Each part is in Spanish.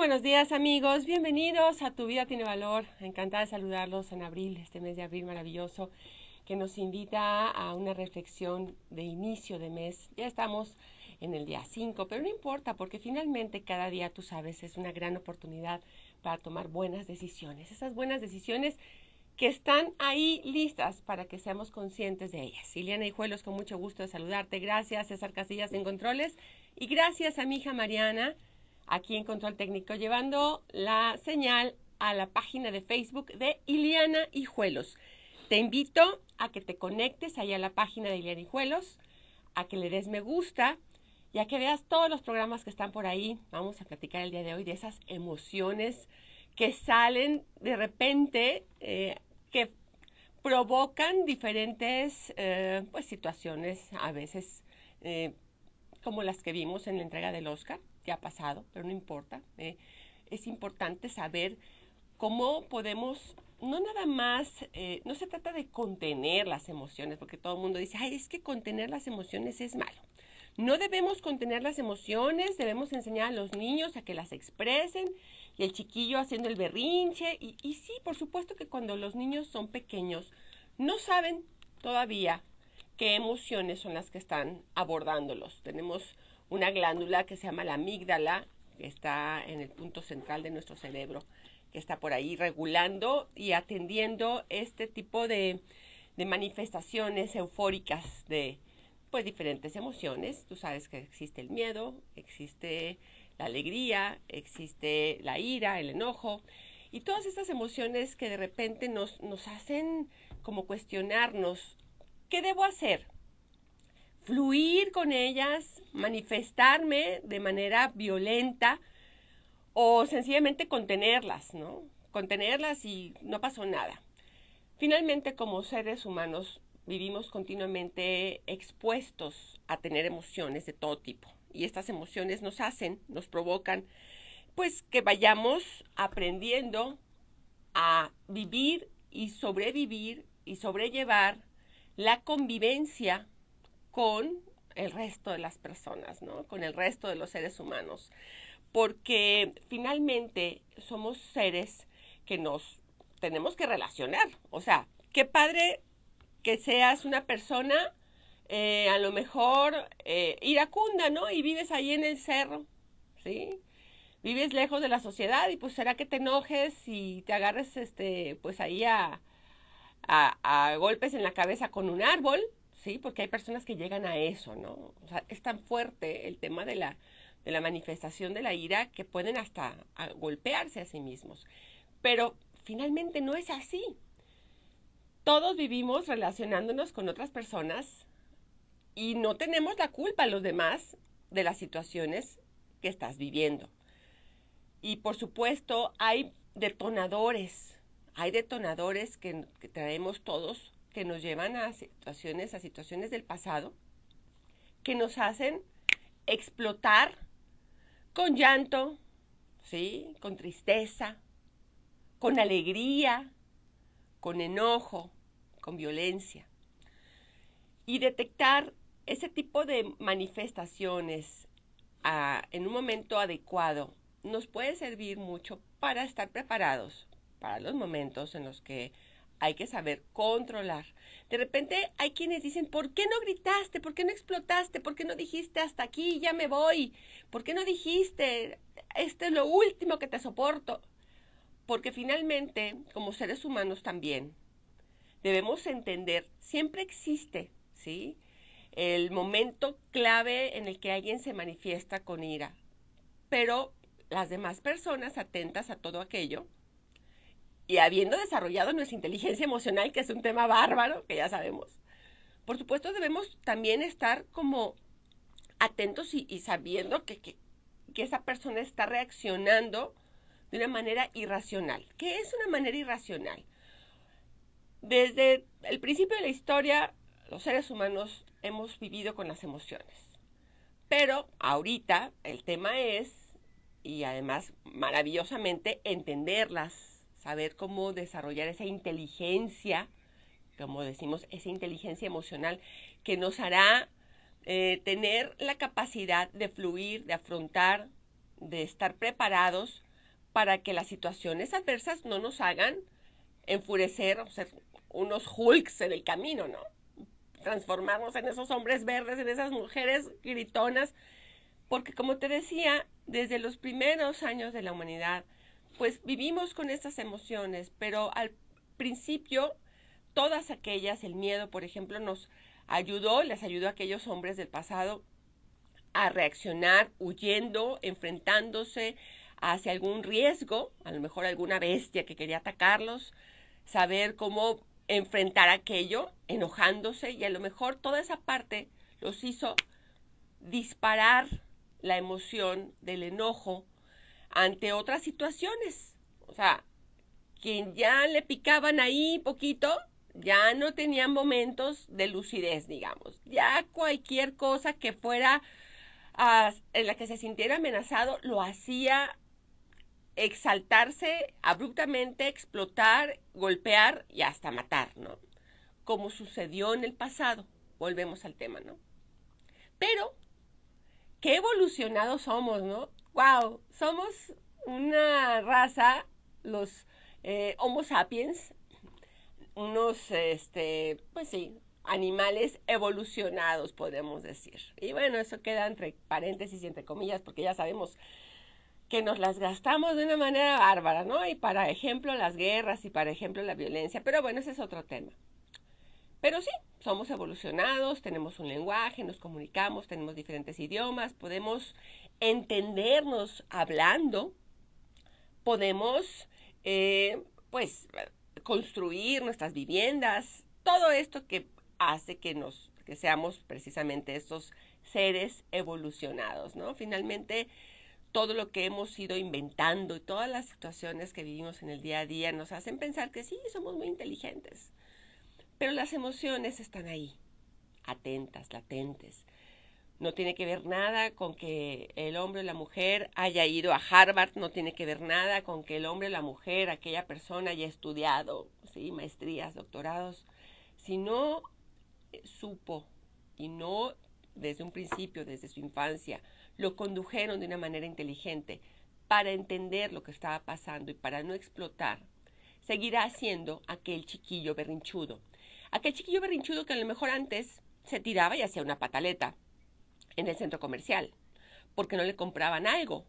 buenos días, amigos. Bienvenidos a Tu Vida Tiene Valor. Encantada de saludarlos en abril, este mes de abril maravilloso, que nos invita a una reflexión de inicio de mes. Ya estamos en el día 5, pero no importa, porque finalmente cada día, tú sabes, es una gran oportunidad para tomar buenas decisiones. Esas buenas decisiones que están ahí listas para que seamos conscientes de ellas. Ileana Hijuelos, con mucho gusto de saludarte. Gracias, César Casillas en Controles. Y gracias a mi hija Mariana, aquí en Control Técnico, llevando la señal a la página de Facebook de Ileana Hijuelos. Te invito a que te conectes ahí a la página de Ileana Hijuelos, a que le des me gusta y a que veas todos los programas que están por ahí. Vamos a platicar el día de hoy de esas emociones que salen de repente, que provocan diferentes situaciones, a veces como las que vimos en la entrega del Oscar. Ya ha pasado, pero no importa. Es importante saber cómo podemos, no nada más, no se trata de contener las emociones, porque todo el mundo dice, ay, es que contener las emociones es malo. No debemos contener las emociones, debemos enseñar a los niños a que las expresen, y el chiquillo haciendo el berrinche, y sí, por supuesto que cuando los niños son pequeños, no saben todavía qué emociones son las que están abordándolos. Tenemos una glándula que se llama la amígdala, que está en el punto central de nuestro cerebro, que está por ahí regulando y atendiendo este tipo de manifestaciones eufóricas de diferentes emociones. Tú sabes que existe el miedo, existe la alegría, existe la ira, el enojo, y todas estas emociones que de repente nos hacen como cuestionarnos, ¿qué debo hacer? Fluir con ellas, manifestarme de manera violenta o sencillamente contenerlas, ¿no? Contenerlas y no pasó nada. Finalmente, como seres humanos, vivimos continuamente expuestos a tener emociones de todo tipo. Y estas emociones nos provocan, pues que vayamos aprendiendo a vivir y sobrellevar la convivencia con el resto de las personas, ¿no? Con el resto de los seres humanos. Porque finalmente somos seres que nos tenemos que relacionar. O sea, qué padre que seas una persona, a lo mejor iracunda, ¿no? Y vives ahí en el cerro, ¿sí? Vives lejos de la sociedad y pues será que te enojes y te agarres, pues ahí a golpes en la cabeza con un árbol, ¿sí? Porque hay personas que llegan a eso, ¿no? O sea, es tan fuerte el tema de la manifestación de la ira que pueden hasta golpearse a sí mismos. Pero finalmente no es así. Todos vivimos relacionándonos con otras personas y no tenemos la culpa los demás de las situaciones que estás viviendo. Y por supuesto hay detonadores que traemos todos, que nos llevan a situaciones del pasado, que nos hacen explotar con llanto, ¿sí? Con tristeza, con alegría, con enojo, con violencia. Y detectar ese tipo de manifestaciones en un momento adecuado nos puede servir mucho para estar preparados para los momentos en los que hay que saber controlar. De repente hay quienes dicen, ¿por qué no gritaste? ¿Por qué no explotaste? ¿Por qué no dijiste hasta aquí, ya me voy? ¿Por qué no dijiste, esto es lo último que te soporto? Porque finalmente, como seres humanos también, debemos entender, siempre existe, ¿sí?, el momento clave en el que alguien se manifiesta con ira. Pero las demás personas, atentas a todo aquello, y habiendo desarrollado nuestra inteligencia emocional, que es un tema bárbaro, que ya sabemos, por supuesto debemos también estar como atentos y sabiendo que esa persona está reaccionando de una manera irracional. ¿Qué es una manera irracional? Desde el principio de la historia, los seres humanos hemos vivido con las emociones. Pero ahorita el tema es, y además maravillosamente, entenderlas, saber cómo desarrollar esa inteligencia, como decimos, esa inteligencia emocional que nos hará tener la capacidad de fluir, de afrontar, de estar preparados para que las situaciones adversas no nos hagan enfurecer o ser unos Hulks en el camino, ¿no? Transformarnos en esos hombres verdes, en esas mujeres gritonas, porque como te decía, desde los primeros años de la humanidad, pues vivimos con estas emociones, pero al principio, todas aquellas, el miedo, por ejemplo, les ayudó a aquellos hombres del pasado a reaccionar huyendo, enfrentándose hacia algún riesgo, a lo mejor alguna bestia que quería atacarlos, saber cómo enfrentar aquello, enojándose, y a lo mejor toda esa parte los hizo disparar la emoción del enojo ante otras situaciones. O sea, quien ya le picaban ahí poquito, ya no tenían momentos de lucidez, digamos. Ya cualquier cosa que fuera en la que se sintiera amenazado lo hacía exaltarse abruptamente, explotar, golpear y hasta matar, ¿no? Como sucedió en el pasado. Volvemos al tema, ¿no? Pero, qué evolucionados somos, ¿no? ¡Wow! Somos una raza, los Homo sapiens, unos, pues sí, animales evolucionados, podemos decir. Y bueno, eso queda entre paréntesis y entre comillas, porque ya sabemos que nos las gastamos de una manera bárbara, ¿no? Y para ejemplo las guerras y para ejemplo la violencia, pero bueno, ese es otro tema. Pero sí, somos evolucionados, tenemos un lenguaje, nos comunicamos, tenemos diferentes idiomas, podemos entendernos hablando, podemos, pues, construir nuestras viviendas, todo esto que hace que seamos precisamente estos seres evolucionados, ¿no? Finalmente, todo lo que hemos ido inventando y todas las situaciones que vivimos en el día a día nos hacen pensar que sí, somos muy inteligentes. Pero las emociones están ahí, atentas, latentes. No tiene que ver nada con que el hombre o la mujer haya ido a Harvard, no tiene que ver nada con que el hombre o la mujer, aquella persona haya estudiado, ¿sí? Maestrías, doctorados. Si no supo y no desde un principio, desde su infancia, lo condujeron de una manera inteligente para entender lo que estaba pasando y para no explotar, seguirá siendo aquel chiquillo berrinchudo. Aquel chiquillo berrinchudo que a lo mejor antes se tiraba y hacía una pataleta en el centro comercial porque no le compraban algo.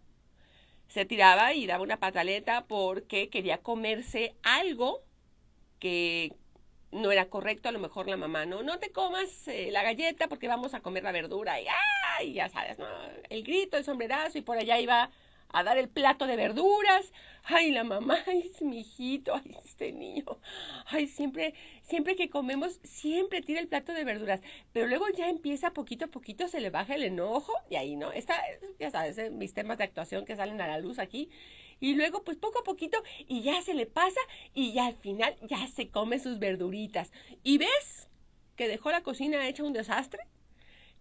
Se tiraba y daba una pataleta porque quería comerse algo que no era correcto. A lo mejor la mamá, no te comas la galleta porque vamos a comer la verdura. Y ¡ay! Ya sabes, ¿no? El grito, el sombrerazo, y por allá iba a dar el plato de verduras. Ay, la mamá, ay, mi hijito, ay, este niño. Ay, siempre que comemos, siempre tira el plato de verduras. Pero luego ya empieza poquito a poquito, se le baja el enojo. Y ahí, ¿no? Ya sabes, mis temas de actuación que salen a la luz aquí. Y luego, pues poco a poquito, y ya se le pasa, y ya al final ya se come sus verduritas. ¿Y ves que dejó la cocina hecha un desastre?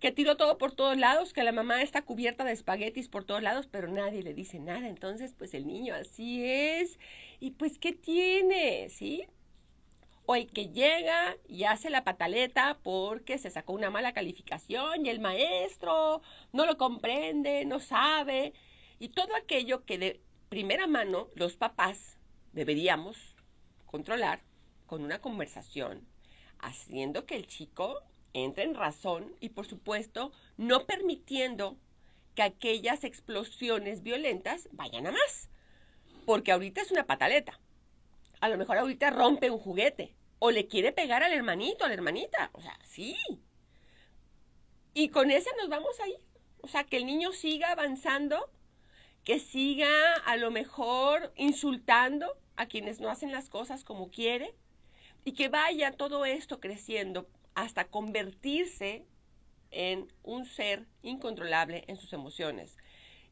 Que tiró todo por todos lados, que la mamá está cubierta de espaguetis por todos lados, pero nadie le dice nada. Entonces, pues el niño así es. Y pues, ¿qué tiene? ¿Sí? O el que llega y hace la pataleta porque se sacó una mala calificación y el maestro no lo comprende, no sabe. Y todo aquello que de primera mano los papás deberíamos controlar con una conversación, haciendo que el chico entre en razón y, por supuesto, no permitiendo que aquellas explosiones violentas vayan a más. Porque ahorita es una pataleta. A lo mejor ahorita rompe un juguete o le quiere pegar al hermanito, a la hermanita. O sea, sí. Y con ese nos vamos a ir. O sea, que el niño siga avanzando, que siga a lo mejor insultando a quienes no hacen las cosas como quiere, y que vaya todo esto creciendo hasta convertirse en un ser incontrolable en sus emociones.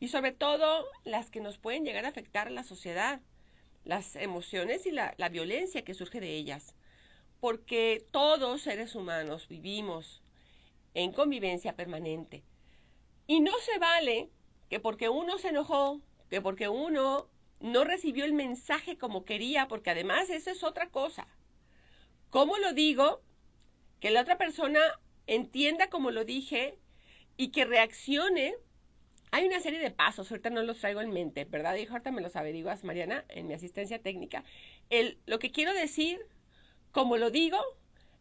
Y sobre todo las que nos pueden llegar a afectar a la sociedad, las emociones y la violencia que surge de ellas. Porque todos seres humanos vivimos en convivencia permanente. Y no se vale que porque uno se enojó, que porque uno no recibió el mensaje como quería, porque además eso es otra cosa. ¿Cómo lo digo? Que la otra persona entienda como lo dije y que reaccione Hay una serie de pasos, ahorita no los traigo en mente, ¿verdad? Y ahorita me los averiguas, Mariana, en mi asistencia técnica. Lo que quiero decir, cómo lo digo,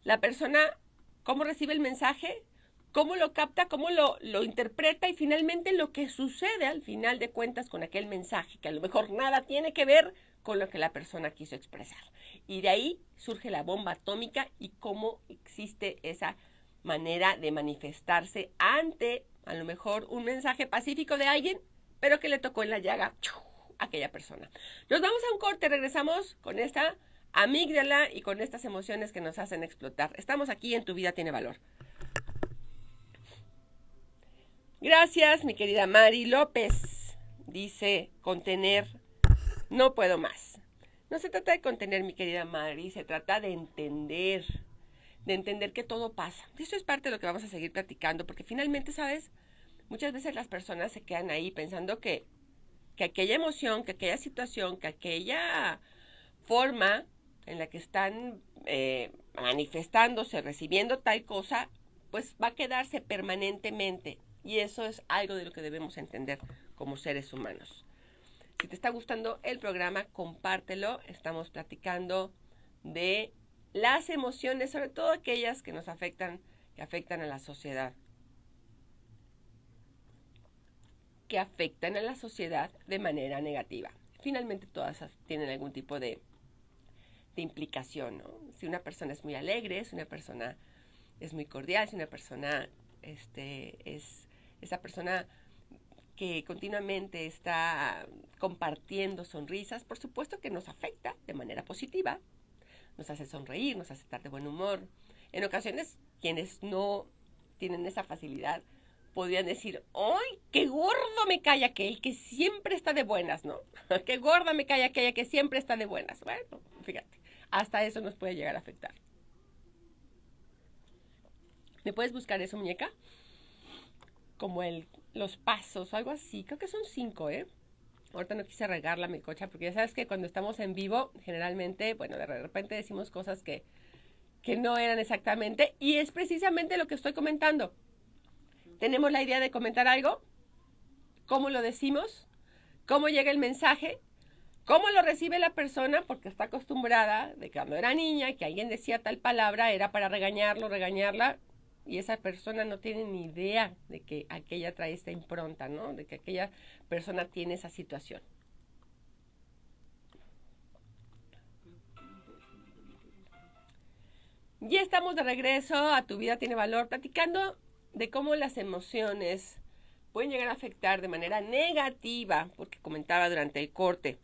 la persona, cómo recibe el mensaje, cómo lo capta, cómo lo interpreta y finalmente lo que sucede al final de cuentas con aquel mensaje, que a lo mejor nada tiene que ver con lo que la persona quiso expresar. Y de ahí surge la bomba atómica y cómo existe esa manera de manifestarse ante a lo mejor un mensaje pacífico de alguien, pero que le tocó en la llaga a aquella persona. Nos vamos a un corte, regresamos con esta amígdala y con estas emociones que nos hacen explotar. Estamos aquí en Tu Vida Tiene Valor. Gracias, mi querida Mari López. Dice, contener, no puedo más. No se trata de contener, mi querida Mari, se trata de entender que todo pasa. Eso es parte de lo que vamos a seguir platicando, porque finalmente, ¿sabes? Muchas veces las personas se quedan ahí pensando que aquella emoción, que aquella situación, que aquella forma en la que están manifestándose, recibiendo tal cosa, pues va a quedarse permanentemente. Y eso es algo de lo que debemos entender como seres humanos. Si te está gustando el programa, compártelo. Estamos platicando de las emociones, sobre todo aquellas que nos afectan, que afectan a la sociedad. Que afectan a la sociedad de manera negativa. Finalmente todas tienen algún tipo de implicación, ¿no? Si una persona es muy alegre, si una persona es muy cordial, si una persona es esa persona que continuamente está compartiendo sonrisas, por supuesto que nos afecta de manera positiva, nos hace sonreír, nos hace estar de buen humor. En ocasiones, quienes no tienen esa facilidad podrían decir, ¡ay, qué gordo me cae aquel que siempre está de buenas!, ¿no? ¡Qué gorda me cae aquella que siempre está de buenas! Bueno, fíjate, hasta eso nos puede llegar a afectar. ¿Me puedes buscar eso, muñeca? Como los pasos o algo así. Creo que son 5, ¿eh? Ahorita no quise regarla mi cocha porque ya sabes que cuando estamos en vivo, generalmente, bueno, de repente decimos cosas que no eran exactamente. Y es precisamente lo que estoy comentando. Tenemos la idea de comentar algo, cómo lo decimos, cómo llega el mensaje, cómo lo recibe la persona, porque está acostumbrada de que cuando era niña, que alguien decía tal palabra, era para regañarla, y esa persona no tiene ni idea de que aquella trae esta impronta, ¿no? De que aquella persona tiene esa situación. Ya estamos de regreso a Tu Vida Tiene Valor, platicando de cómo las emociones pueden llegar a afectar de manera negativa, porque comentaba durante el corte,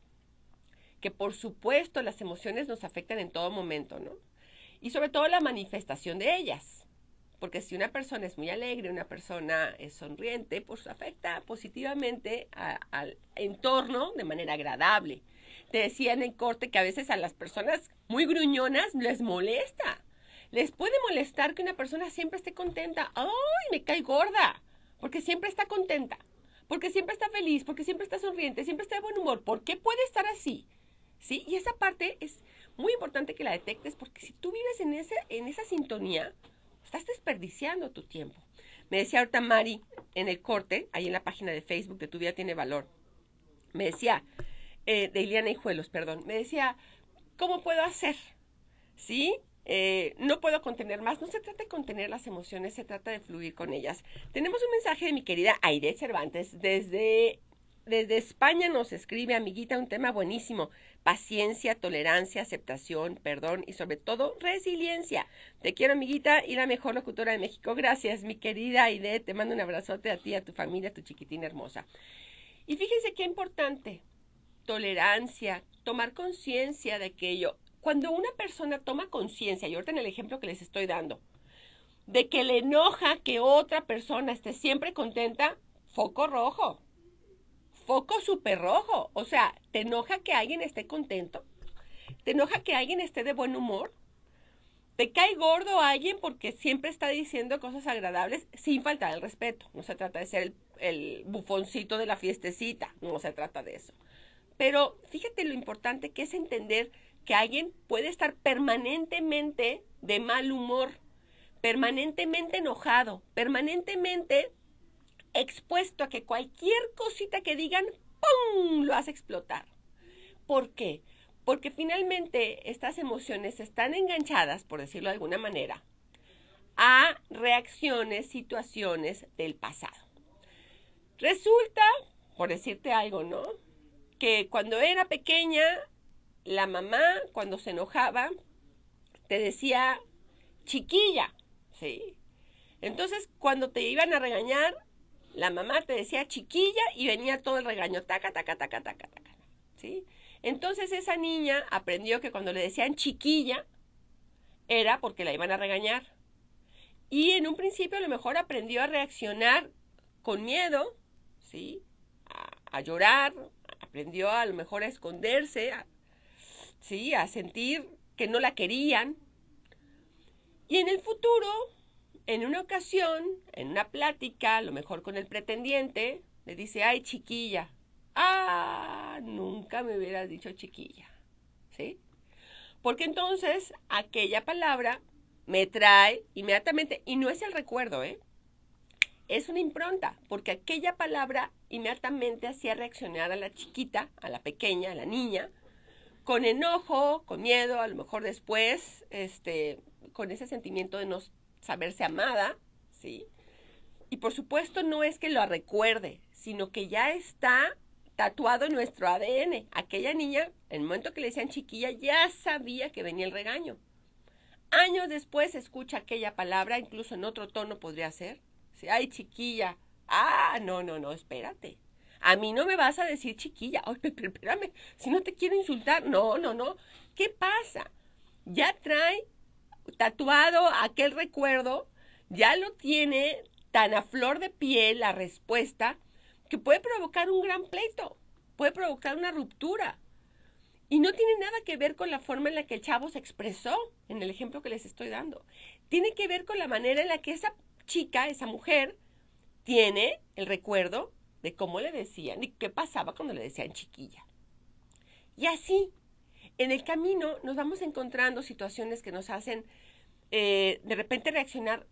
que por supuesto las emociones nos afectan en todo momento, ¿no? Y sobre todo la manifestación de ellas. Porque si una persona es muy alegre, una persona es sonriente, pues afecta positivamente al entorno de manera agradable. Te decía en el corte que a veces a las personas muy gruñonas les molesta. Les puede molestar que una persona siempre esté contenta. ¡Ay, me cae gorda! Porque siempre está contenta. Porque siempre está feliz, porque siempre está sonriente, siempre está de buen humor. ¿Por qué puede estar así? ¿Sí? Y esa parte es muy importante que la detectes, porque si tú vives en esa sintonía, estás desperdiciando tu tiempo. Me decía ahorita Mari en el corte, ahí en la página de Facebook de Tu Vida Tiene Valor. Me decía, de Iliana Hijuelos, perdón. Me decía, ¿cómo puedo hacer? ¿Sí? No puedo contener más. No se trata de contener las emociones, se trata de fluir con ellas. Tenemos un mensaje de mi querida Aide Cervantes. Desde España nos escribe, amiguita, un tema buenísimo. Paciencia, tolerancia, aceptación, perdón y sobre todo resiliencia. Te quiero, amiguita, y la mejor locutora de México. Gracias, mi querida Aide. Te mando un abrazote a ti, a tu familia, a tu chiquitina hermosa. Y fíjense qué importante. Tolerancia, tomar conciencia de aquello. Cuando una persona toma conciencia, y ahorita en el ejemplo que les estoy dando, de que le enoja que otra persona esté siempre contenta, foco rojo. Foco súper rojo. O sea, ¿te enoja que alguien esté contento? ¿Te enoja que alguien esté de buen humor? ¿Te cae gordo alguien porque siempre está diciendo cosas agradables sin faltar el respeto? No se trata de ser el bufoncito de la fiestecita. No se trata de eso. Pero fíjate lo importante que es entender que alguien puede estar permanentemente de mal humor, permanentemente enojado, permanentemente expuesto a que cualquier cosita que digan, ¡pum!, lo hace explotar. ¿Por qué? Porque finalmente estas emociones están enganchadas, por decirlo de alguna manera, a reacciones, situaciones del pasado. Resulta, por decirte algo, ¿no?, que cuando era pequeña, la mamá, cuando se enojaba, te decía chiquilla, ¿sí? Entonces, cuando te iban a regañar, la mamá te decía chiquilla y venía todo el regaño, taca, taca, taca, taca, taca, ¿sí? Entonces esa niña aprendió que cuando le decían chiquilla, era porque la iban a regañar. Y en un principio a lo mejor aprendió a reaccionar con miedo, ¿sí? A llorar, aprendió a lo mejor a esconderse, ¿sí? A sentir que no la querían. Y en el futuro, en una ocasión, en una plática, a lo mejor con el pretendiente, le dice, ay, chiquilla. Ah, nunca me hubieras dicho chiquilla, ¿sí? Porque entonces aquella palabra me trae inmediatamente, y no es el recuerdo, es una impronta, porque aquella palabra inmediatamente hacía reaccionar a la chiquita, a la pequeña, a la niña, con enojo, con miedo, a lo mejor después, con ese sentimiento de no saberse amada, ¿sí? Y por supuesto no es que lo recuerde, sino que ya está tatuado en nuestro ADN. Aquella niña, en el momento que le decían chiquilla, ya sabía que venía el regaño. Años después escucha aquella palabra, incluso en otro tono podría ser. ¿Sí? Ay, chiquilla. Ah, no, espérate. A mí no me vas a decir chiquilla. Ay, pero espérame, si no te quiero insultar. No. ¿Qué pasa? Ya trae tatuado aquel recuerdo, ya lo tiene tan a flor de piel la respuesta, que puede provocar un gran pleito, puede provocar una ruptura. Y no tiene nada que ver con la forma en la que el chavo se expresó, en el ejemplo que les estoy dando. Tiene que ver con la manera en la que esa chica, esa mujer, tiene el recuerdo de cómo le decían y qué pasaba cuando le decían chiquilla. Y así, en el camino nos vamos encontrando situaciones que nos hacen de repente reaccionar.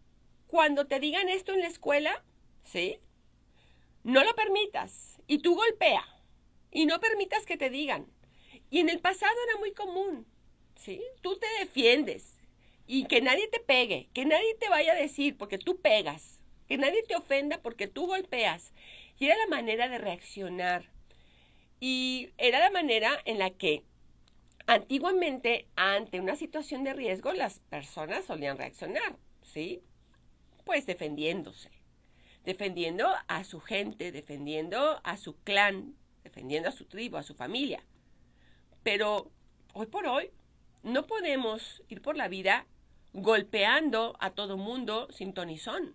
Cuando te digan esto en la escuela, ¿sí?, no lo permitas. Y tú golpea. Y no permitas que te digan. Y en el pasado era muy común, ¿sí? Tú te defiendes. Y que nadie te pegue. Que nadie te vaya a decir porque tú pegas. Que nadie te ofenda porque tú golpeas. Y era la manera de reaccionar. Y era la manera en la que antiguamente, ante una situación de riesgo, las personas solían reaccionar, ¿sí? Pues defendiéndose. Defendiendo a su gente, defendiendo a su clan, defendiendo a su tribu, a su familia. Pero hoy por hoy no podemos ir por la vida golpeando a todo mundo sin ton ni son.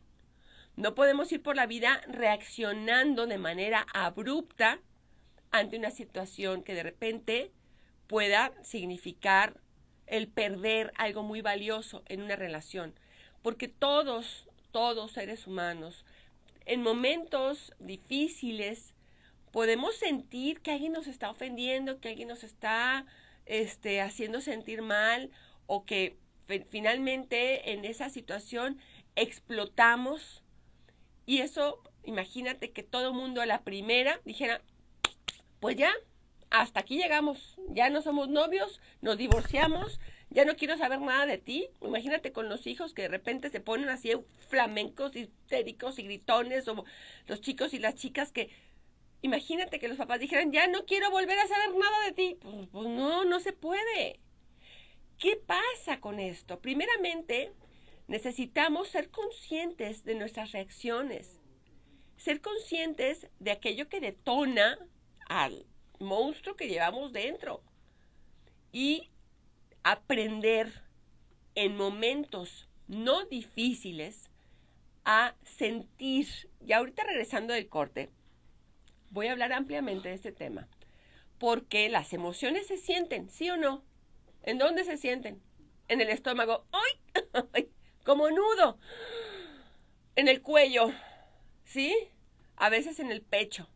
No podemos ir por la vida reaccionando de manera abrupta ante una situación que de repente pueda significar el perder algo muy valioso en una relación. Porque todos seres humanos, en momentos difíciles, podemos sentir que alguien nos está ofendiendo, que alguien nos está haciendo sentir mal, o que finalmente en esa situación explotamos. Y eso, imagínate que todo el mundo a la primera dijera, pues ya, hasta aquí llegamos, ya no somos novios, nos divorciamos, ya no quiero saber nada de ti. Imagínate con los hijos que de repente se ponen así flamencos, histéricos y gritones, o los chicos y las chicas que, imagínate que los papás dijeran, ya no quiero volver a saber nada de ti. Pues no se puede. ¿Qué pasa con esto? Primeramente, necesitamos ser conscientes de nuestras reacciones, ser conscientes de aquello que detona al monstruo que llevamos dentro y aprender en momentos no difíciles a sentir. Y ahorita regresando del corte, voy a hablar ampliamente de este tema, porque las emociones se sienten, ¿sí o no? ¿En dónde se sienten? En el estómago, ¡ay! Como nudo, en el cuello, ¿sí? A veces en el pecho,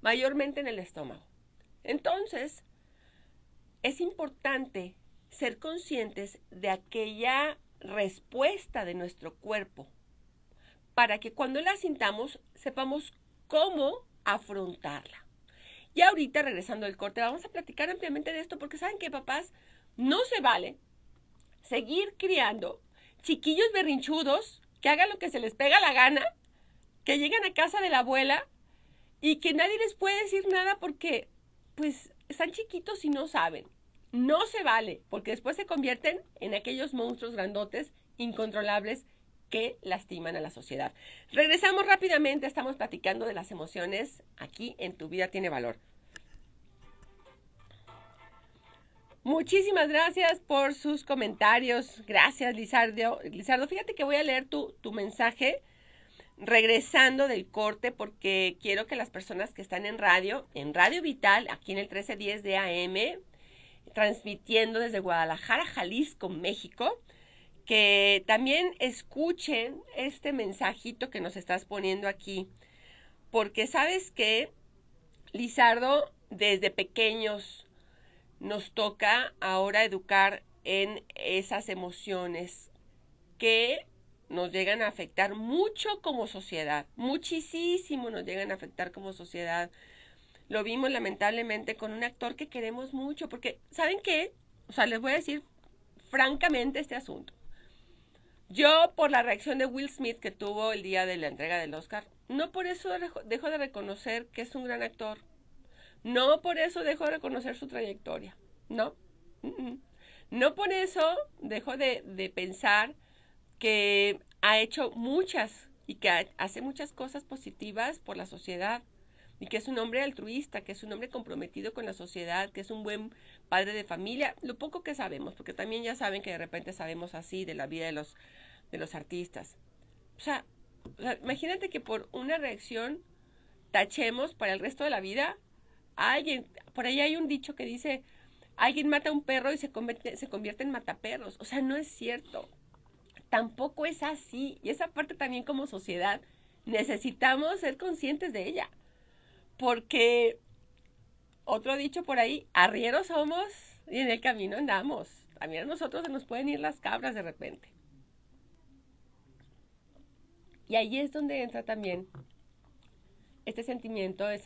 mayormente en el estómago. Entonces, es importante ser conscientes de aquella respuesta de nuestro cuerpo para que cuando la sintamos sepamos cómo afrontarla. Y ahorita, regresando al corte, vamos a platicar ampliamente de esto, porque saben que, papás, no se vale seguir criando chiquillos berrinchudos que hagan lo que se les pega la gana, que llegan a casa de la abuela y que nadie les puede decir nada porque, pues, están chiquitos y no saben. No se vale, porque después se convierten en aquellos monstruos grandotes, incontrolables, que lastiman a la sociedad. Regresamos rápidamente, estamos platicando de las emociones aquí en Tu Vida Tiene Valor. Muchísimas gracias por sus comentarios. Gracias, Lizardo. Lizardo, fíjate que voy a leer tu mensaje regresando del corte, porque quiero que las personas que están en Radio Vital, aquí en el 1310 de AM, transmitiendo desde Guadalajara, Jalisco, México, que también escuchen este mensajito que nos estás poniendo aquí. Porque sabes que, Lizardo, desde pequeños nos toca ahora educar en esas emociones que nos llegan a afectar mucho como sociedad, muchísimo nos llegan a afectar como sociedad. Lo vimos lamentablemente con un actor que queremos mucho, porque ¿saben qué? O sea, les voy a decir francamente este asunto. Yo, por la reacción de Will Smith que tuvo el día de la entrega del Oscar, no por eso dejo de reconocer que es un gran actor. No por eso dejo de reconocer su trayectoria. No. No por eso dejo de pensar que ha hecho muchas y que hace muchas cosas positivas por la sociedad, y que es un hombre altruista, que es un hombre comprometido con la sociedad, que es un buen padre de familia. Lo poco que sabemos, porque también ya saben que de repente sabemos así de la vida de los artistas. O sea, imagínate que por una reacción tachemos para el resto de la vida a alguien. Por ahí hay un dicho que dice: alguien mata a un perro y se convierte en mataperros. O sea, no es cierto. Tampoco es así. Y esa parte también, como sociedad, necesitamos ser conscientes de ella. Porque, otro dicho por ahí, arrieros somos y en el camino andamos. También a nosotros se nos pueden ir las cabras de repente. Y ahí es donde entra también este sentimiento de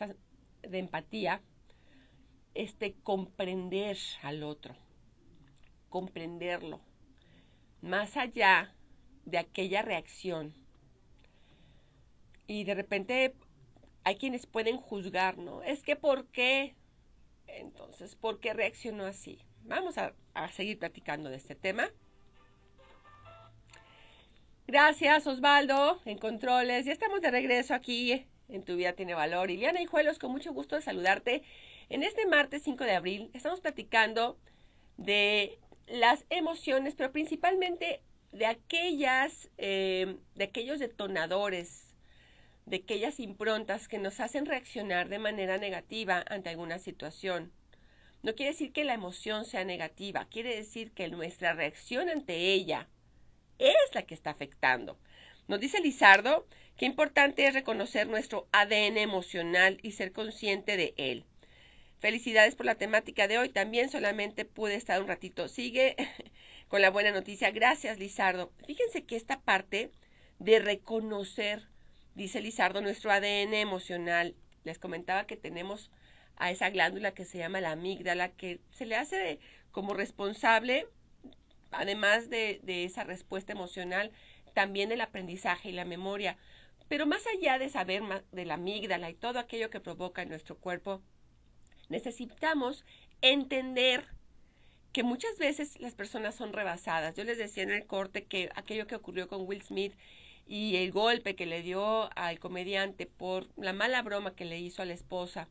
empatía, comprender al otro, comprenderlo, más allá de aquella reacción. Y de repente hay quienes pueden juzgar, ¿no? Es que ¿por qué? Entonces, ¿por qué reaccionó así? Vamos a seguir platicando de este tema. Gracias, Osvaldo, en controles. Ya estamos de regreso aquí en Tu Vida Tiene Valor. Iliana Hijuelos, con mucho gusto de saludarte. En este martes 5 de abril estamos platicando de las emociones, pero principalmente de aquellos detonadores, de aquellas improntas que nos hacen reaccionar de manera negativa ante alguna situación. No quiere decir que la emoción sea negativa, quiere decir que nuestra reacción ante ella es la que está afectando. Nos dice Lizardo que importante es reconocer nuestro ADN emocional y ser consciente de él. Felicidades por la temática de hoy. También solamente pude estar un ratito. Sigue con la buena noticia. Gracias, Lizardo. Fíjense que esta parte de reconocer, dice Lizardo, nuestro ADN emocional. Les comentaba que tenemos a esa glándula que se llama la amígdala, que se le hace como responsable, además de esa respuesta emocional, también el aprendizaje y la memoria. Pero más allá de saber más de la amígdala y todo aquello que provoca en nuestro cuerpo, necesitamos entender que muchas veces las personas son rebasadas. Yo les decía en el corte que aquello que ocurrió con Will Smith y el golpe que le dio al comediante por la mala broma que le hizo a la esposa,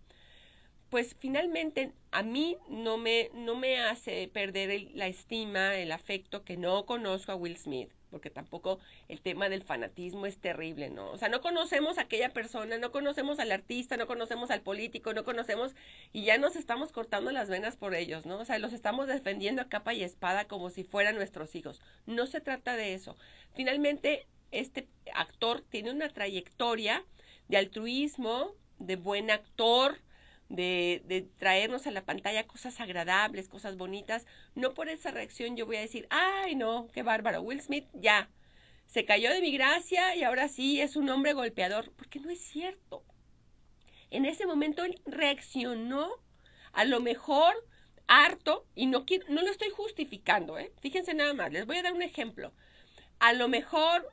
pues finalmente a mí no me hace perder la estima, el afecto, que no conozco a Will Smith, porque tampoco el tema del fanatismo es terrible, ¿no? O sea, no conocemos a aquella persona, no conocemos al artista, no conocemos al político, no conocemos, y ya nos estamos cortando las venas por ellos, ¿no? O sea, los estamos defendiendo a capa y espada como si fueran nuestros hijos. No se trata de eso. Finalmente, este actor tiene una trayectoria de altruismo, de buen actor, de traernos a la pantalla cosas agradables, cosas bonitas. No por esa reacción yo voy a decir, ay no, qué bárbaro, Will Smith ya se cayó de mi gracia y ahora sí es un hombre golpeador, porque no es cierto. En ese momento él reaccionó, a lo mejor harto, y no lo estoy justificando, Fíjense nada más, les voy a dar un ejemplo. A lo mejor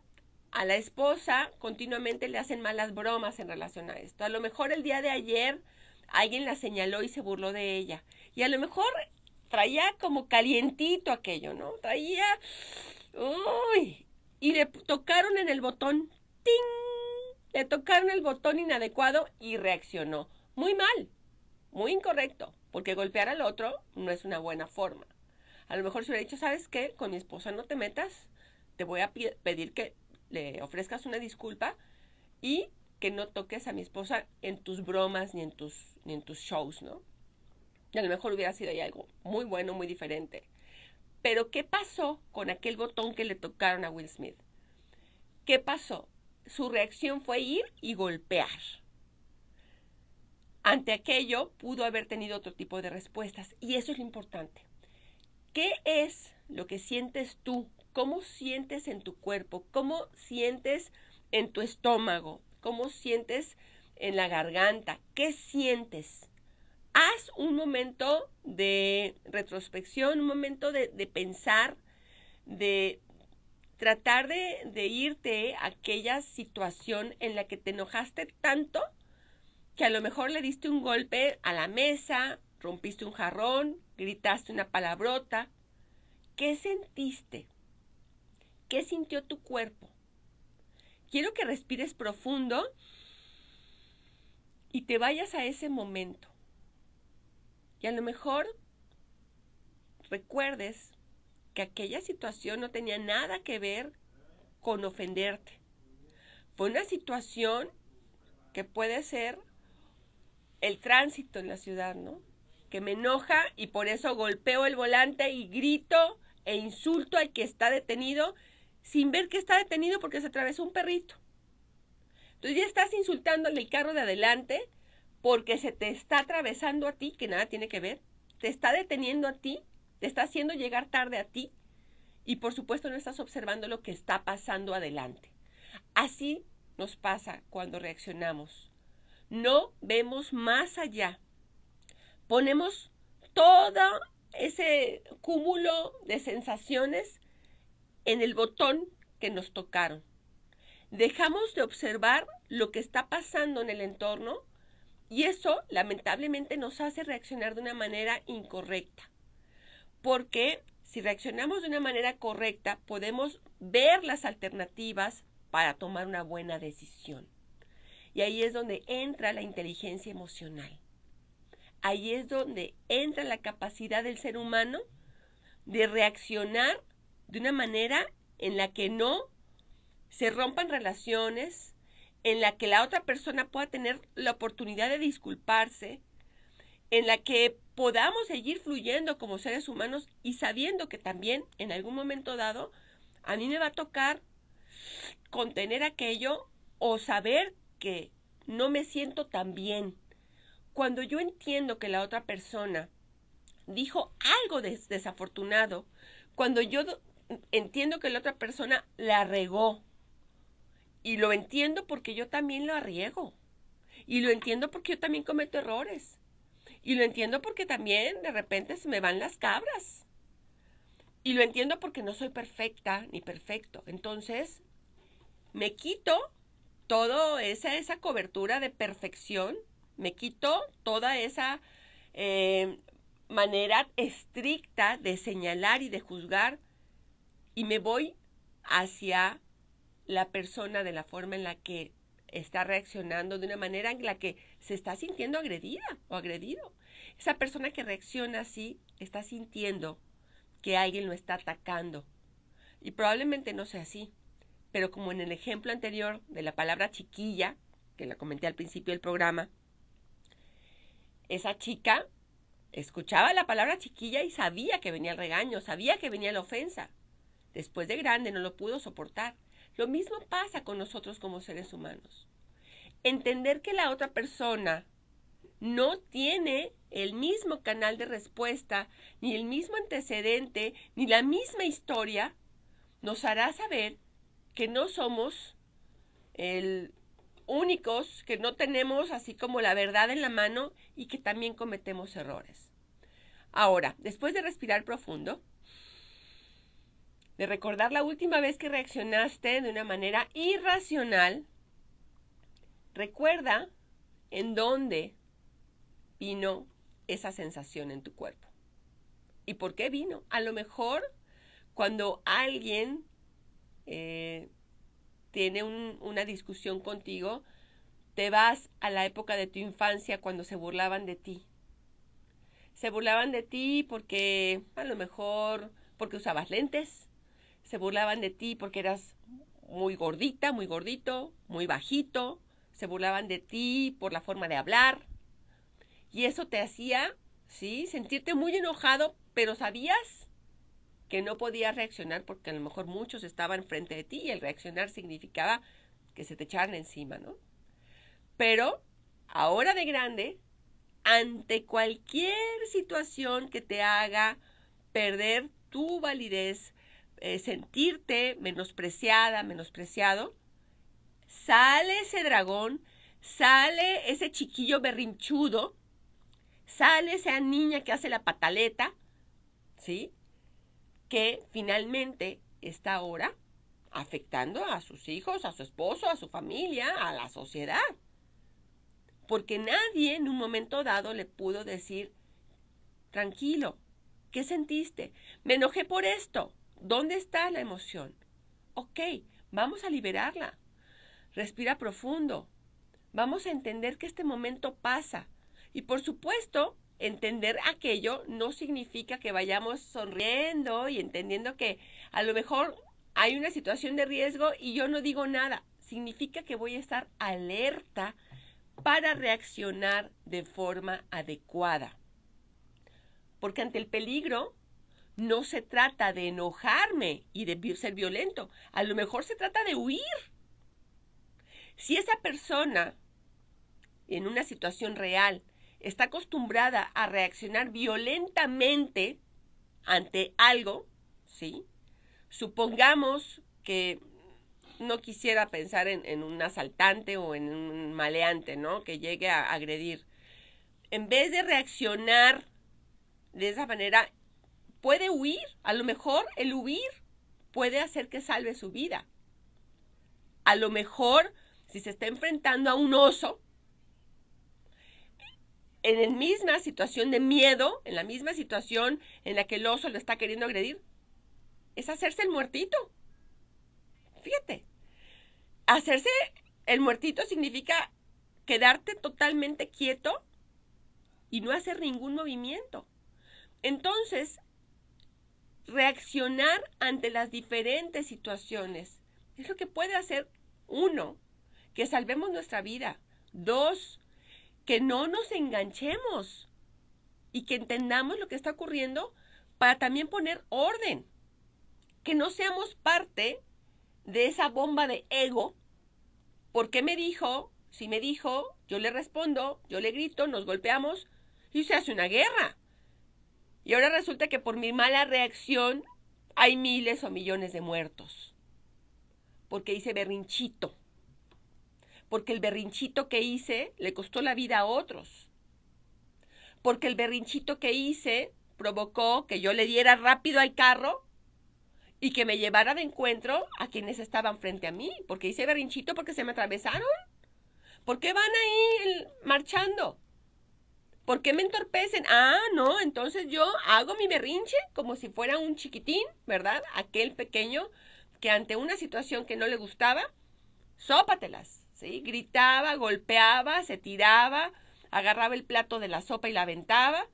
a la esposa continuamente le hacen malas bromas en relación a esto. A lo mejor el día de ayer alguien la señaló y se burló de ella. Y a lo mejor traía como calientito aquello, ¿no? Traía... ¡Uy! Y le tocaron en el botón. ¡Ting! Le tocaron el botón inadecuado y reaccionó. Muy mal, muy incorrecto, porque golpear al otro no es una buena forma. A lo mejor se hubiera dicho, ¿sabes qué? Con mi esposa no te metas, te voy a pedir que le ofrezcas una disculpa y que no toques a mi esposa en tus bromas ni en tus shows, ¿no? Y a lo mejor hubiera sido ahí algo muy bueno, muy diferente. Pero ¿qué pasó con aquel botón que le tocaron a Will Smith? ¿Qué pasó? Su reacción fue ir y golpear. Ante aquello pudo haber tenido otro tipo de respuestas, y eso es lo importante. ¿Qué es lo que sientes tú? ¿Cómo sientes en tu cuerpo? ¿Cómo sientes en tu estómago? ¿Cómo sientes en la garganta? ¿Qué sientes? Haz un momento de retrospección, un momento de pensar, de tratar de irte a aquella situación en la que te enojaste tanto que a lo mejor le diste un golpe a la mesa, rompiste un jarrón, gritaste una palabrota. ¿Qué sentiste? ¿Qué sintió tu cuerpo? Quiero que respires profundo y te vayas a ese momento. Y a lo mejor recuerdes que aquella situación no tenía nada que ver con ofenderte. Fue una situación que puede ser el tránsito en la ciudad, ¿no? Que me enoja y por eso golpeo el volante y grito e insulto al que está detenido sin ver que está detenido porque se atravesó un perrito. Entonces ya estás insultándole el carro de adelante porque se te está atravesando a ti, que nada tiene que ver, te está deteniendo a ti, te está haciendo llegar tarde a ti y por supuesto no estás observando lo que está pasando adelante. Así nos pasa cuando reaccionamos. No vemos más allá. Ponemos todo ese cúmulo de sensaciones en el botón que nos tocaron. Dejamos de observar lo que está pasando en el entorno y eso lamentablemente nos hace reaccionar de una manera incorrecta. Porque si reaccionamos de una manera correcta, podemos ver las alternativas para tomar una buena decisión. Y ahí es donde entra la inteligencia emocional. Ahí es donde entra la capacidad del ser humano de reaccionar de una manera en la que no se rompan relaciones, en la que la otra persona pueda tener la oportunidad de disculparse, en la que podamos seguir fluyendo como seres humanos y sabiendo que también en algún momento dado a mí me va a tocar contener aquello o saber que no me siento tan bien. Cuando yo entiendo que la otra persona dijo algo desafortunado, cuando yo entiendo que la otra persona la regó, y lo entiendo porque yo también lo riego, y lo entiendo porque yo también cometo errores, y lo entiendo porque también de repente se me van las cabras, y lo entiendo porque no soy perfecta ni perfecto. Entonces me quito toda esa cobertura de perfección, me quito toda esa manera estricta de señalar y de juzgar y me voy hacia la persona de la forma en la que está reaccionando, de una manera en la que se está sintiendo agredida o agredido. Esa persona que reacciona así está sintiendo que alguien lo está atacando y probablemente no sea así. Pero como en el ejemplo anterior de la palabra chiquilla, que la comenté al principio del programa, esa chica escuchaba la palabra chiquilla y sabía que venía el regaño, sabía que venía la ofensa. Después de grande no lo pudo soportar. Lo mismo pasa con nosotros como seres humanos. Entender que la otra persona no tiene el mismo canal de respuesta, ni el mismo antecedente, ni la misma historia, nos hará saber que no somos el únicos, que no tenemos así como la verdad en la mano y que también cometemos errores. Ahora, después de respirar profundo, de recordar la última vez que reaccionaste de una manera irracional, recuerda en dónde vino esa sensación en tu cuerpo. ¿Y por qué vino? A lo mejor cuando alguien tiene una discusión contigo, te vas a la época de tu infancia cuando se burlaban de ti. Se burlaban de ti porque a lo mejor porque usabas lentes. Se burlaban de ti porque eras muy gordita, muy gordito, muy bajito. Se burlaban de ti por la forma de hablar. Y eso te hacía, ¿sí?, sentirte muy enojado, pero sabías que no podías reaccionar porque a lo mejor muchos estaban frente de ti y el reaccionar significaba que se te echaran encima, ¿no? Pero ahora de grande, ante cualquier situación que te haga perder tu validez, sentirte menospreciada, menospreciado, sale ese dragón, sale ese chiquillo berrinchudo, sale esa niña que hace la pataleta, ¿sí?, que finalmente está ahora afectando a sus hijos, a su esposo, a su familia, a la sociedad. Porque nadie en un momento dado le pudo decir, tranquilo, ¿qué sentiste? Me enojé por esto. ¿Dónde está la emoción? Ok, vamos a liberarla. Respira profundo. Vamos a entender que este momento pasa. Y por supuesto, entender aquello no significa que vayamos sonriendo y entendiendo que a lo mejor hay una situación de riesgo y yo no digo nada. Significa que voy a estar alerta para reaccionar de forma adecuada. Porque ante el peligro no se trata de enojarme y de ser violento. A lo mejor se trata de huir. Si esa persona en una situación real está acostumbrada a reaccionar violentamente ante algo, ¿sí? Supongamos que no quisiera pensar en un asaltante o en un maleante, ¿no?, que llegue a agredir. En vez de reaccionar de esa manera, puede huir. A lo mejor el huir puede hacer que salve su vida. A lo mejor, si se está enfrentando a un oso, en la misma situación de miedo, en la misma situación en la que el oso le está queriendo agredir, es hacerse el muertito. Fíjate, hacerse el muertito significa quedarte totalmente quieto y no hacer ningún movimiento. Entonces, reaccionar ante las diferentes situaciones es lo que puede hacer, uno, que salvemos nuestra vida. Dos, que no nos enganchemos y que entendamos lo que está ocurriendo para también poner orden. Que no seamos parte de esa bomba de ego. ¿Por qué me dijo? Si me dijo, yo le respondo, yo le grito, nos golpeamos y se hace una guerra. Y ahora resulta que por mi mala reacción hay miles o millones de muertos. Porque hice berrinchito. Porque el berrinchito que hice le costó la vida a otros. Porque el berrinchito que hice provocó que yo le diera rápido al carro y que me llevara de encuentro a quienes estaban frente a mí. Porque hice berrinchito porque se me atravesaron. ¿Por qué van ahí marchando? ¿Por qué me entorpecen? Ah, no, entonces yo hago mi berrinche como si fuera un chiquitín, ¿verdad? Aquel pequeño que ante una situación que no le gustaba, sópatelas, ¿sí? Gritaba, golpeaba, se tiraba, agarraba el plato de la sopa y la aventaba,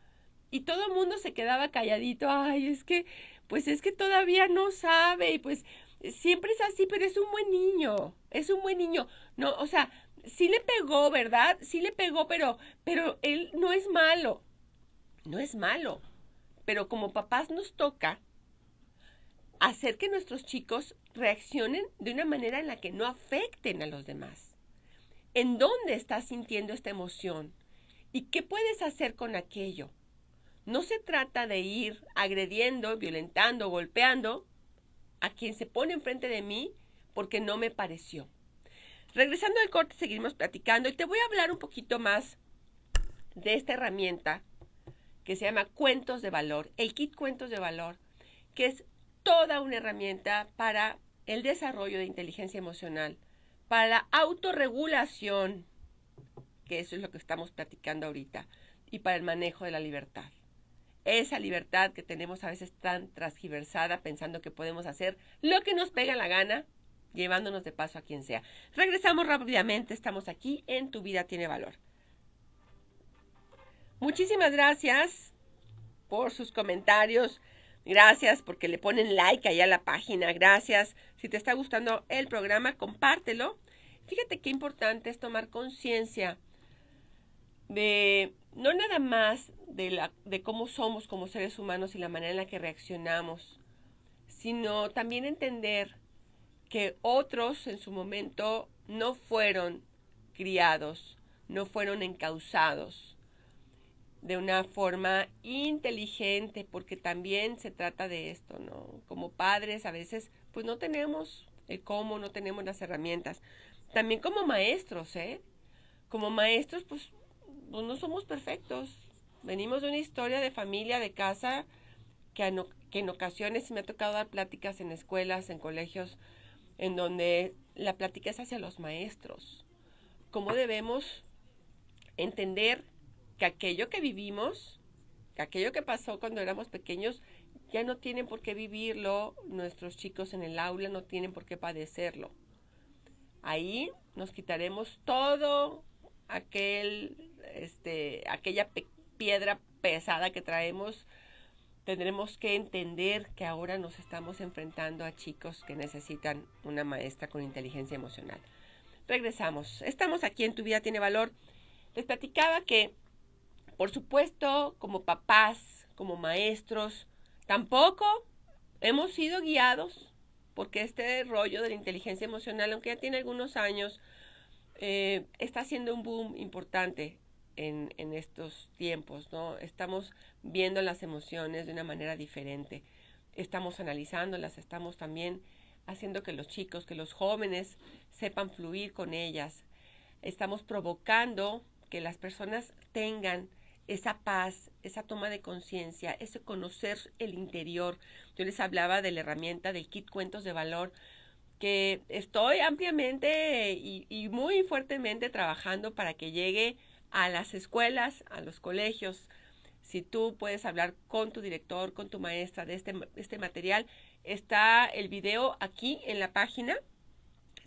y todo el mundo se quedaba calladito. Ay, pues es que todavía no sabe, y pues siempre es así, pero es un buen niño. No, o sea, sí le pegó, ¿verdad? Sí le pegó, pero él no es malo. No es malo. Pero como papás nos toca hacer que nuestros chicos reaccionen de una manera en la que no afecten a los demás. ¿En dónde estás sintiendo esta emoción? ¿Y qué puedes hacer con aquello? No se trata de ir agrediendo, violentando, golpeando a quien se pone enfrente de mí porque no me pareció. Regresando al corte, seguimos platicando y te voy a hablar un poquito más de esta herramienta que se llama Cuentos de Valor, el kit Cuentos de Valor, que es toda una herramienta para el desarrollo de inteligencia emocional, para la autorregulación, que eso es lo que estamos platicando ahorita, y para el manejo de la libertad. Esa libertad que tenemos a veces tan transgiversada, pensando que podemos hacer lo que nos pega la gana, llevándonos de paso a quien sea. Regresamos rápidamente, estamos aquí en Tu Vida Tiene Valor. Muchísimas gracias por sus comentarios. Gracias porque le ponen like allá a la página. Gracias. Si te está gustando el programa, compártelo. Fíjate qué importante es tomar conciencia de no nada más de cómo somos como seres humanos y la manera en la que reaccionamos, sino también entender que otros en su momento no fueron criados, no fueron encausados de una forma inteligente, porque también se trata de esto, ¿no? Como padres a veces pues no tenemos el cómo, no tenemos las herramientas. También como maestros, Como maestros pues no somos perfectos. Venimos de una historia de familia, de casa, que en ocasiones me ha tocado dar pláticas en escuelas, en colegios, en donde la plática es hacia los maestros. Cómo debemos entender que aquello que vivimos, que aquello que pasó cuando éramos pequeños, ya no tienen por qué vivirlo nuestros chicos en el aula, no tienen por qué padecerlo. Ahí nos quitaremos todo aquella piedra pesada que traemos. Tendremos que entender que ahora nos estamos enfrentando a chicos que necesitan una maestra con inteligencia emocional. Regresamos. Estamos aquí en Tu Vida Tiene Valor. Les platicaba que, por supuesto, como papás, como maestros, tampoco hemos sido guiados, porque este rollo de la inteligencia emocional, aunque ya tiene algunos años, está haciendo un boom importante en estos tiempos, ¿no? Estamos viendo las emociones de una manera diferente, estamos analizándolas, estamos también haciendo que los chicos, que los jóvenes sepan fluir con ellas, estamos provocando que las personas tengan esa paz, esa toma de conciencia, ese conocer el interior. Yo les hablaba de la herramienta del kit Cuentos de Valor, que estoy ampliamente y muy fuertemente trabajando para que llegue a las escuelas, a los colegios. Si tú puedes hablar con tu director, con tu maestra de este material, está el video aquí en la página.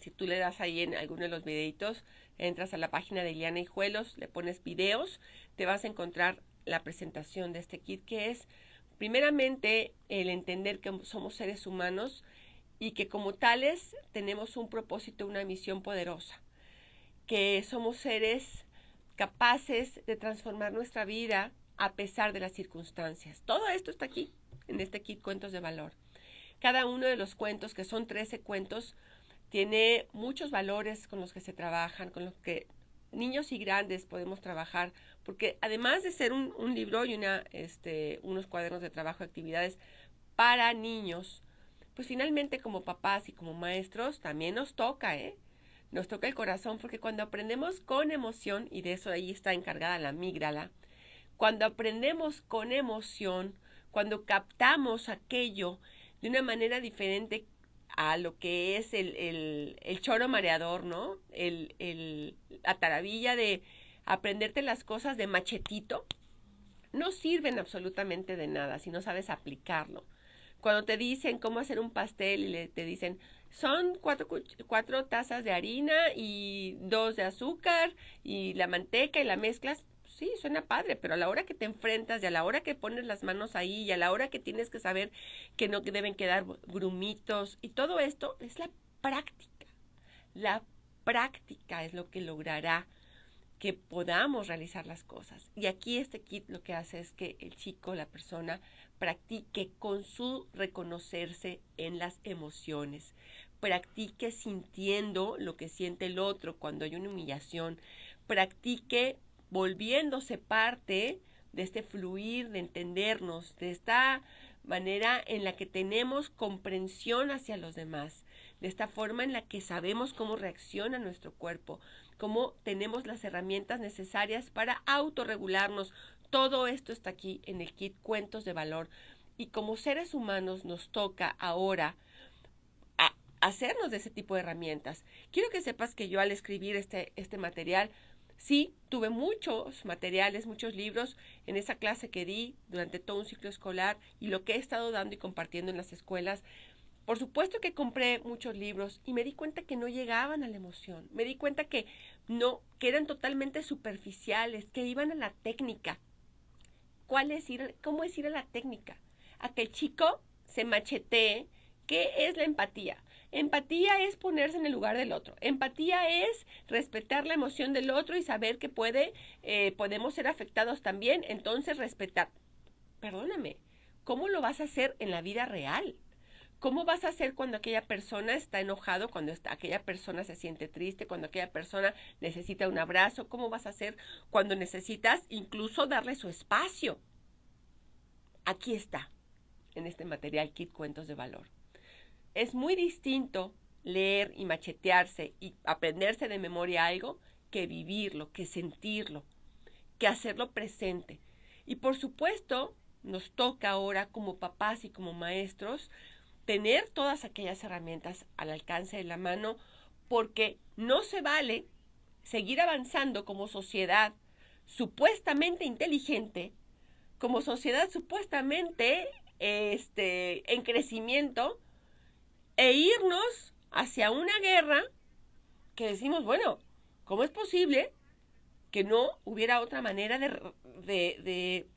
Si tú le das ahí en alguno de los videitos, entras a la página de Ileana Hijuelos, le pones videos, te vas a encontrar la presentación de este kit, que es primeramente el entender que somos seres humanos y que como tales tenemos un propósito, una misión poderosa, que somos seres capaces de transformar nuestra vida a pesar de las circunstancias. Todo esto está aquí, en este kit Cuentos de Valor. Cada uno de los cuentos, que son 13 cuentos, tiene muchos valores con los que se trabajan, con los que niños y grandes podemos trabajar, porque además de ser un libro y unos cuadernos de trabajo, actividades para niños, pues finalmente como papás y como maestros también nos toca, nos toca el corazón, porque cuando aprendemos con emoción, y de eso ahí está encargada la amígdala, cuando aprendemos con emoción, cuando captamos aquello de una manera diferente a lo que es el choro mareador, ¿no? La taravilla de aprenderte las cosas de machetito, no sirven absolutamente de nada si no sabes aplicarlo. Cuando te dicen cómo hacer un pastel y te dicen, son 4 tazas de harina y 2 de azúcar y la manteca y la mezclas, sí, suena padre, pero a la hora que te enfrentas y a la hora que pones las manos ahí y a la hora que tienes que saber que no deben quedar grumitos y todo esto es la práctica. La práctica es lo que logrará que podamos realizar las cosas. Y aquí este kit lo que hace es que el chico, la persona, practique con su reconocerse en las emociones. Practique sintiendo lo que siente el otro cuando hay una humillación. Practique volviéndose parte de este fluir, de entendernos, de esta manera en la que tenemos comprensión hacia los demás, de esta forma en la que sabemos cómo reacciona nuestro cuerpo, cómo tenemos las herramientas necesarias para autorregularnos. Todo esto está aquí en el kit Cuentos de Valor. Y como seres humanos nos toca ahora hacernos de ese tipo de herramientas. Quiero que sepas que yo al escribir este material, sí, tuve muchos materiales, muchos libros en esa clase que di durante todo un ciclo escolar y lo que he estado dando y compartiendo en las escuelas. Por supuesto que compré muchos libros y me di cuenta que no llegaban a la emoción. Me di cuenta que eran totalmente superficiales, que iban a la técnica. ¿Cómo es ir a la técnica? A que el chico se machetee. ¿Qué es la empatía? Empatía es ponerse en el lugar del otro. Empatía es respetar la emoción del otro y saber que podemos ser afectados también. Entonces respetar. Perdóname, ¿cómo lo vas a hacer en la vida real? ¿Cómo vas a hacer cuando aquella persona está enojado, cuando aquella persona se siente triste, cuando aquella persona necesita un abrazo? ¿Cómo vas a hacer cuando necesitas incluso darle su espacio? Aquí está, en este material Kit Cuentos de Valor. Es muy distinto leer y machetearse y aprenderse de memoria algo que vivirlo, que sentirlo, que hacerlo presente. Y por supuesto, nos toca ahora como papás y como maestros tener todas aquellas herramientas al alcance de la mano, porque no se vale seguir avanzando como sociedad supuestamente inteligente, como sociedad supuestamente en crecimiento, e irnos hacia una guerra que decimos, bueno, ¿cómo es posible que no hubiera otra manera de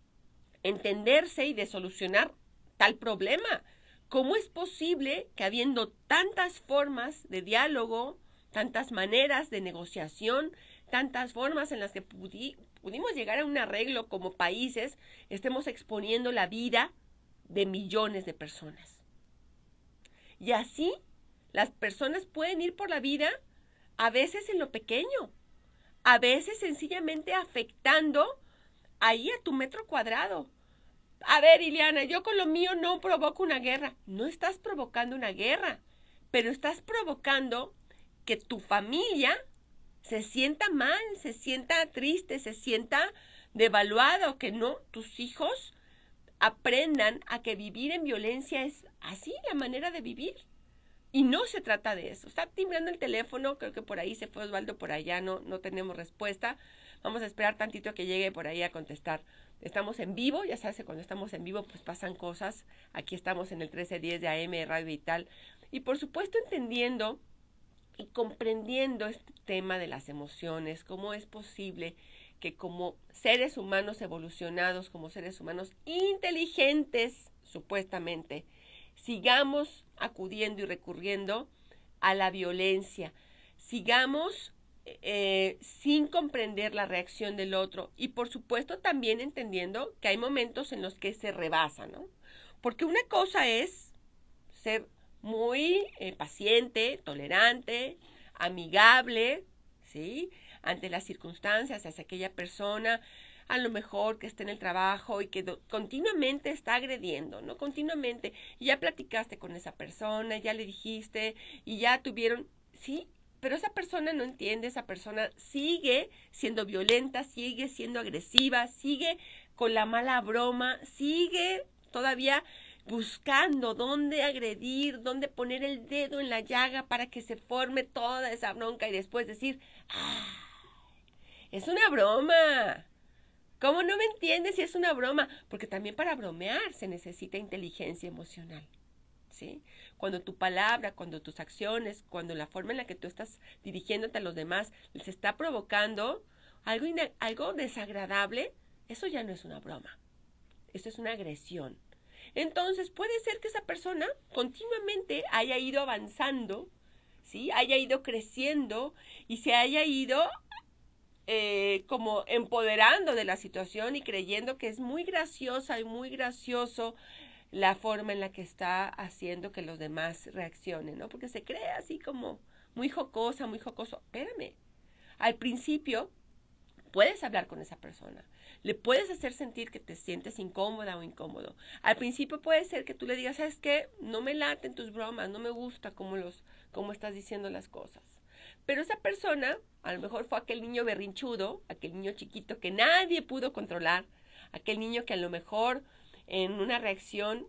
entenderse y de solucionar tal problema? ¿Cómo es posible que habiendo tantas formas de diálogo, tantas maneras de negociación, tantas formas en las que pudimos llegar a un arreglo como países, estemos exponiendo la vida de millones de personas? Y así las personas pueden ir por la vida a veces en lo pequeño, a veces sencillamente afectando ahí a tu metro cuadrado. A ver, Ileana, yo con lo mío no provoco una guerra. No estás provocando una guerra, pero estás provocando que tu familia se sienta mal, se sienta triste, se sienta devaluado, que no, tus hijos aprendan a que vivir en violencia es así la manera de vivir. Y no se trata de eso. Está timbrando el teléfono, creo que por ahí se fue Osvaldo, por allá no tenemos respuesta. Vamos a esperar tantito a que llegue por ahí a contestar. Estamos en vivo, ya sabes que cuando estamos en vivo pues pasan cosas. Aquí estamos en el 1310 de AM Radio Vital. Y por supuesto entendiendo y comprendiendo este tema de las emociones, cómo es posible que como seres humanos evolucionados, como seres humanos inteligentes, supuestamente, sigamos acudiendo y recurriendo a la violencia, sigamos sin comprender la reacción del otro y por supuesto también entendiendo que hay momentos en los que se rebasa, ¿no? Porque una cosa es ser muy paciente, tolerante, amigable, ¿sí? Ante las circunstancias, hacia aquella persona, a lo mejor que esté en el trabajo y que continuamente está agrediendo, ¿no? Continuamente. Y ya platicaste con esa persona, ya le dijiste y ya tuvieron, sí, pero esa persona no entiende, esa persona sigue siendo violenta, sigue siendo agresiva, sigue con la mala broma, sigue todavía buscando dónde agredir, dónde poner el dedo en la llaga para que se forme toda esa bronca y después decir, ¡ah! Es una broma. ¿Cómo no me entiendes si es una broma? Porque también para bromear se necesita inteligencia emocional, ¿sí? Cuando tu palabra, cuando tus acciones, cuando la forma en la que tú estás dirigiéndote a los demás les está provocando algo desagradable, eso ya no es una broma. Eso es una agresión. Entonces puede ser que esa persona continuamente haya ido avanzando, ¿sí? Haya ido creciendo y se haya ido como empoderando de la situación y creyendo que es muy graciosa y muy gracioso la forma en la que está haciendo que los demás reaccionen, ¿no? Porque se cree así como muy jocosa, muy jocoso. Espérame. Al principio puedes hablar con esa persona. Le puedes hacer sentir que te sientes incómoda o incómodo. Al principio puede ser que tú le digas, ¿sabes qué? No me laten tus bromas, no me gusta cómo estás diciendo las cosas. Pero esa persona, a lo mejor fue aquel niño berrinchudo, aquel niño chiquito que nadie pudo controlar, aquel niño que a lo mejor en una reacción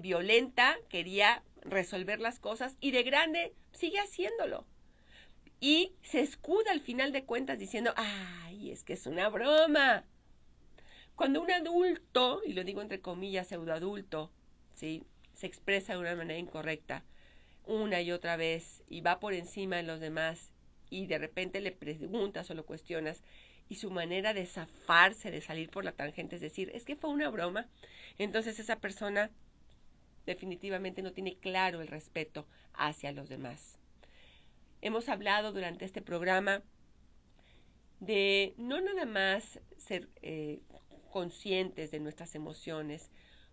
violenta quería resolver las cosas y de grande sigue haciéndolo. Y se escuda al final de cuentas diciendo, ¡ay, es que es una broma! Cuando un adulto, y lo digo entre comillas, pseudoadulto, ¿sí?, se expresa de una manera incorrecta una y otra vez y va por encima de los demás y de repente le preguntas o lo cuestionas y su manera de zafarse, de salir por la tangente es decir, es que fue una broma, entonces esa persona definitivamente no tiene claro el respeto hacia los demás. Hemos hablado durante este programa de no nada más ser conscientes de nuestras emociones,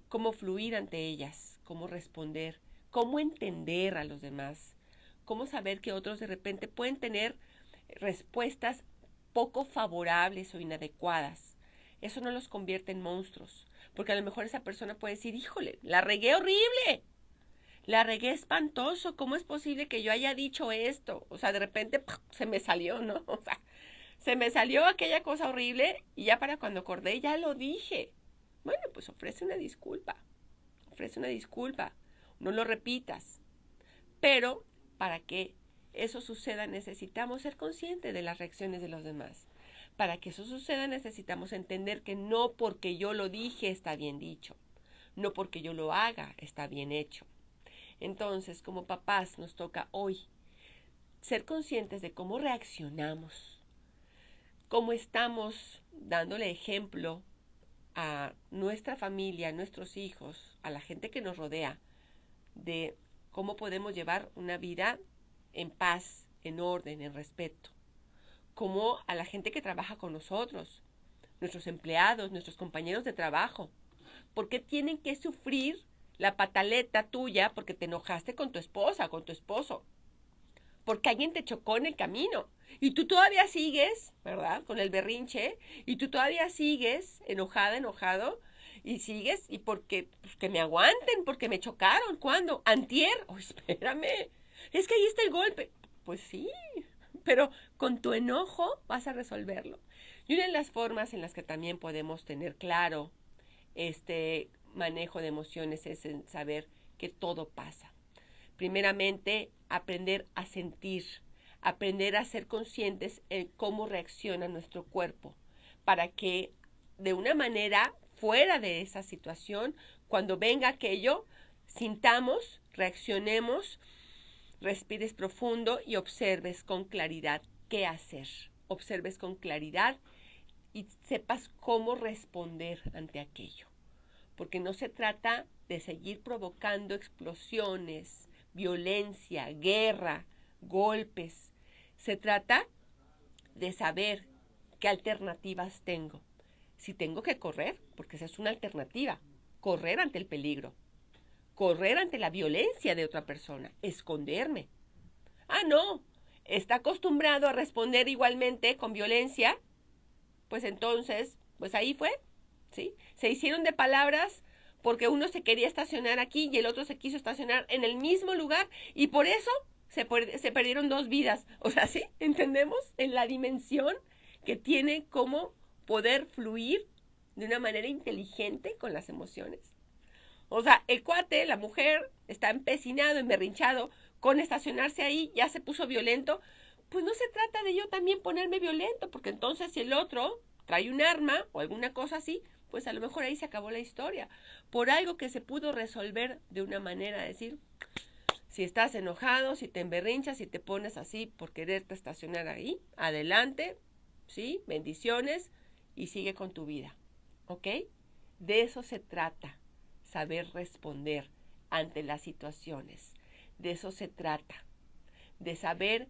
cómo fluir ante ellas, cómo responder, cómo entender a los demás, cómo saber que otros de repente pueden tener respuestas poco favorables o inadecuadas. Eso no los convierte en monstruos, porque a lo mejor esa persona puede decir, híjole, la regué horrible, la regué espantoso, ¿cómo es posible que yo haya dicho esto? O sea, de repente se me salió, ¿no? O sea, se me salió aquella cosa horrible y ya para cuando acordé ya lo dije. Bueno, pues ofrece una disculpa, no lo repitas. Pero para que eso suceda necesitamos ser conscientes de las reacciones de los demás. Para que eso suceda necesitamos entender que no porque yo lo dije está bien dicho, no porque yo lo haga está bien hecho. Entonces, como papás, nos toca hoy ser conscientes de cómo reaccionamos, cómo estamos dándole ejemplo a nuestra familia, a nuestros hijos, a la gente que nos rodea, de cómo podemos llevar una vida en paz, en orden, en respeto. Cómo a la gente que trabaja con nosotros, nuestros empleados, nuestros compañeros de trabajo, ¿por qué tienen que sufrir la pataleta tuya porque te enojaste con tu esposa, con tu esposo? Porque alguien te chocó en el camino. Y tú todavía sigues, ¿verdad?, con el berrinche. Y tú todavía sigues enojada, enojado. Y sigues, y porque, pues que me aguanten, porque me chocaron. ¿Cuándo? Antier. Oh, espérame. Es que ahí está el golpe. Pues sí, pero con tu enojo vas a resolverlo. Y una de las formas en las que también podemos tener claro este manejo de emociones es en saber que todo pasa. Primeramente, aprender a sentir, aprender a ser conscientes en cómo reacciona nuestro cuerpo, para que de una manera fuera de esa situación, cuando venga aquello, sintamos, reaccionemos, respires profundo y observes con claridad qué hacer. Observes con claridad y sepas cómo responder ante aquello. Porque no se trata de seguir provocando explosiones, violencia, guerra, golpes. Se trata de saber qué alternativas tengo. Si tengo que correr, porque esa es una alternativa, correr ante el peligro, correr ante la violencia de otra persona, esconderme. Ah, no, está acostumbrado a responder igualmente con violencia, pues entonces, pues ahí fue, ¿sí? Se hicieron de palabras porque uno se quería estacionar aquí y el otro se quiso estacionar en el mismo lugar y por eso se perdieron 2 vidas. O sea, ¿sí? ¿Entendemos? En la dimensión que tiene cómo poder fluir de una manera inteligente con las emociones. O sea, el cuate, la mujer, está empecinado, emberrinchado con estacionarse ahí, ya se puso violento. Pues no se trata de yo también ponerme violento, porque entonces si el otro trae un arma o alguna cosa así, pues a lo mejor ahí se acabó la historia. Por algo que se pudo resolver de una manera, decir, si estás enojado, si te emberrinchas, si te pones así por quererte estacionar ahí, adelante, ¿sí? Bendiciones y sigue con tu vida, ¿ok? De eso se trata, saber responder ante las situaciones. De eso se trata, de saber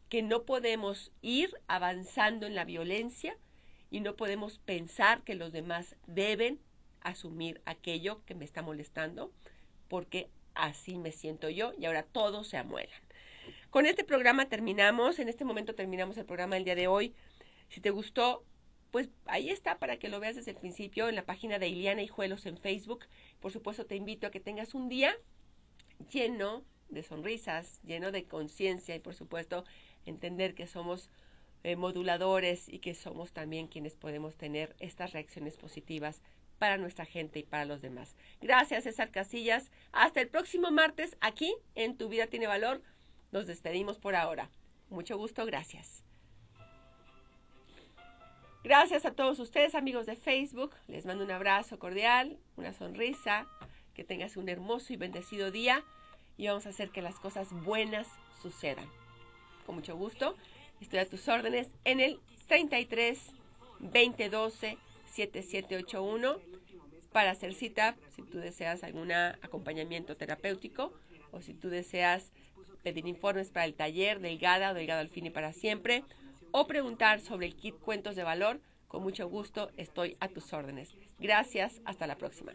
que no podemos ir avanzando en la violencia y no podemos pensar que los demás deben asumir aquello que me está molestando, porque así me siento yo y ahora todos se amuelan. Con este programa terminamos, en este momento terminamos el programa del día de hoy. Si te gustó, pues ahí está para que lo veas desde el principio en la página de Iliana Hijuelos en Facebook. Por supuesto, te invito a que tengas un día lleno de sonrisas, lleno de conciencia y, por supuesto, entender que somos moduladores y que somos también quienes podemos tener estas reacciones positivas para nuestra gente y para los demás. Gracias, César Casillas. Hasta el próximo martes aquí en Tu Vida Tiene Valor. Nos despedimos por ahora. Mucho gusto, gracias. Gracias a todos ustedes, amigos de Facebook. Les mando un abrazo cordial, una sonrisa. Que tengas un hermoso y bendecido día y vamos a hacer que las cosas buenas sucedan. Con mucho gusto. Estoy a tus órdenes en el 33 2012 7781 para hacer cita si tú deseas algún acompañamiento terapéutico o si tú deseas pedir informes para el taller Delgada o Delgado al fin y para siempre o preguntar sobre el kit Cuentos de Valor. Con mucho gusto estoy a tus órdenes. Gracias, hasta la próxima.